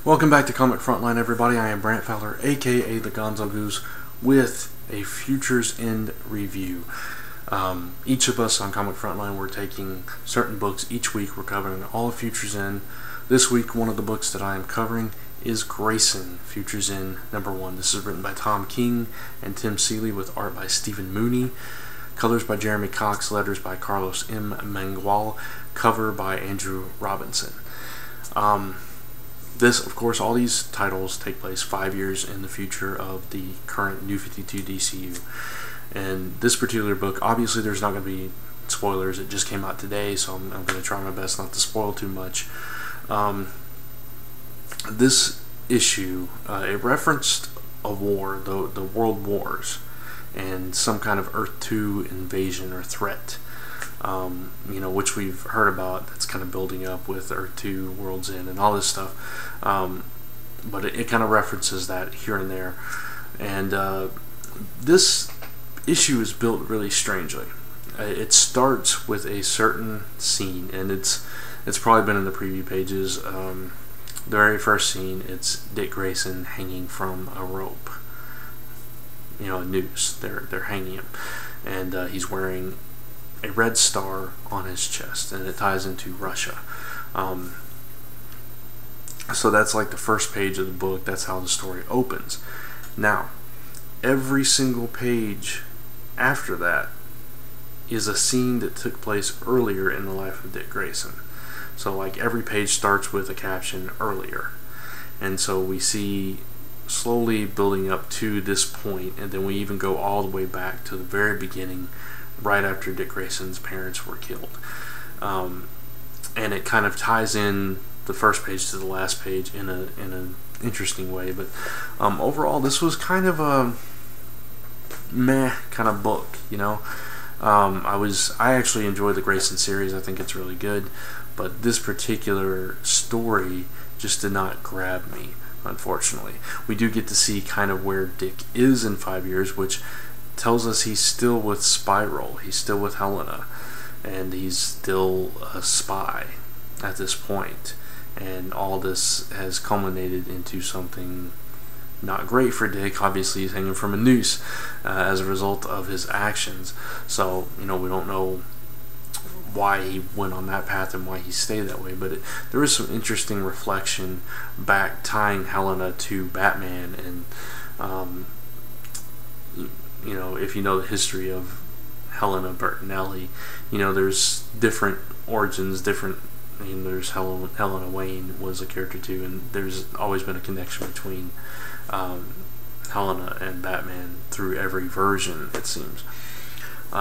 Welcome back to Comic Frontline, everybody. I am Brant Fowler, aka the Gonzogoose, with a Futures End review. Each of us on Comic Frontline, we're taking certain books each week. We're covering all of Futures End. This week, one of the books that I am covering is Grayson, Futures End #1. This is written by Tom King and Tim Seeley with art by Stephen Mooney. Colors by Jeremy Cox, letters by Carlos M. Mangual, cover by Andrew Robinson. This, of course, all these titles take place 5 years in the future of the current New 52 DCU. And this particular book, obviously there's not going to be spoilers. It just came out today, so I'm going to try my best not to spoil too much. This issue, it referenced a war, the World Wars, and some kind of Earth 2 invasion or threat. Which we've heard about. That's kind of building up with Earth 2, World's End, and all this stuff. But it kind of references that here and there. And this issue is built really strangely. It starts with a certain scene, and it's probably been in the preview pages. The very first scene, it's Dick Grayson hanging from a rope. A noose. They're hanging him, and he's wearing a red star on his chest, and it ties into Russia. So that's like the first page of the book. That's how the story opens. Now, every single page after that is a scene that took place earlier in the life of Dick Grayson. So like every page starts with a caption earlier, and so we see slowly building up to this point, and then we even go all the way back to the very beginning, right after Dick Grayson's parents were killed. And it kind of ties in the first page to the last page in an interesting way. But overall, this was kind of a meh kind of book, I actually enjoy the Grayson series. I think it's really good, but this particular story just did not grab me, unfortunately. We do get to see kind of where Dick is in 5 years, which tells us he's still with Spiral, he's still with Helena, and he's still a spy at this point. And all this has culminated into something not great for Dick. Obviously, he's hanging from a noose as a result of his actions. So, we don't know why he went on that path and why he stayed that way, but there is some interesting reflection back tying Helena to Batman. And if you know the history of Helena Bertinelli, there's different origins, there's Helena Wayne was a character too, and there's always been a connection between Helena and Batman through every version, it seems.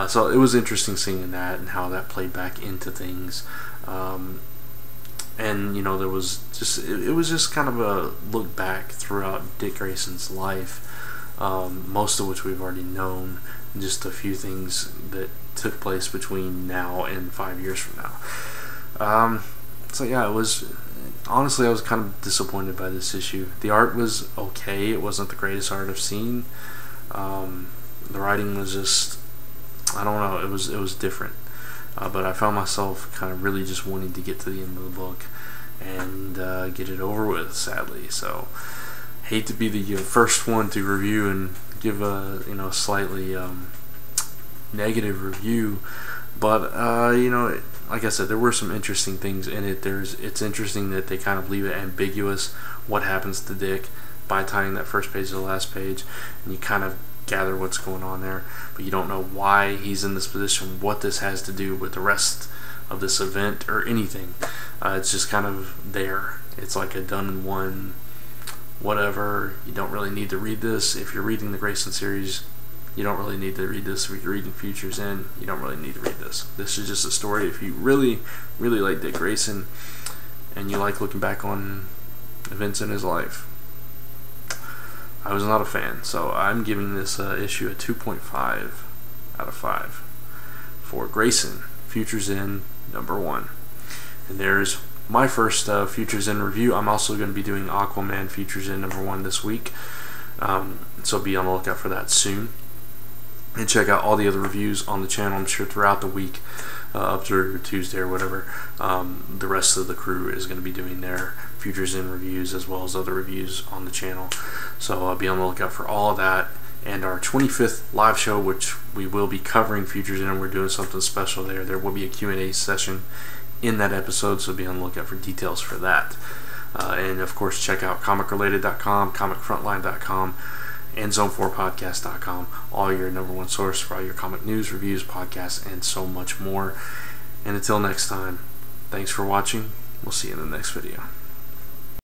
So it was interesting seeing that and how that played back into things. And there was it was just kind of a look back throughout Dick Grayson's life, most of which we've already known, and just a few things that took place between now and 5 years from now. So yeah, honestly, I was kind of disappointed by this issue. The art was okay. It wasn't the greatest art I've seen. The writing was just, I don't know, it was different. But I found myself kind of really just wanting to get to the end of the book and get it over with, sadly. So, hate to be the first one to review and give a slightly negative review, but like I said, there were some interesting things in it. It's interesting that they kind of leave it ambiguous what happens to Dick by tying that first page to the last page, and you kind of gather what's going on there, but you don't know why he's in this position, what this has to do with the rest of this event or anything. It's just kind of there. It's like a done and one, whatever. You don't really need to read this. If you're reading the Grayson series, you don't really need to read this. If you're reading Futures End, you don't really need to read this. This is just a story if you really, really like Dick Grayson and you like looking back on events in his life. I was not a fan, so I'm giving this issue a 2.5 out of 5 for Grayson, Futures End #1. And there's my first Futures End review. I'm also going to be doing Aquaman Futures End #1 this week, so be on the lookout for that soon. And check out all the other reviews on the channel, I'm sure, throughout the week. up through Tuesday or whatever. The rest of the crew is going to be doing their Futures In reviews as well as other reviews on the channel. So be on the lookout for all of that. And our 25th live show, which we will be covering Futures In, we're doing something special there. There will be a Q&A session in that episode, so be on the lookout for details for that. And of course, check out comicrelated.com, comicfrontline.com, and zone4podcast.com, all your #1 source for all your comic news, reviews, podcasts, and so much more. And until next time, thanks for watching. We'll see you in the next video.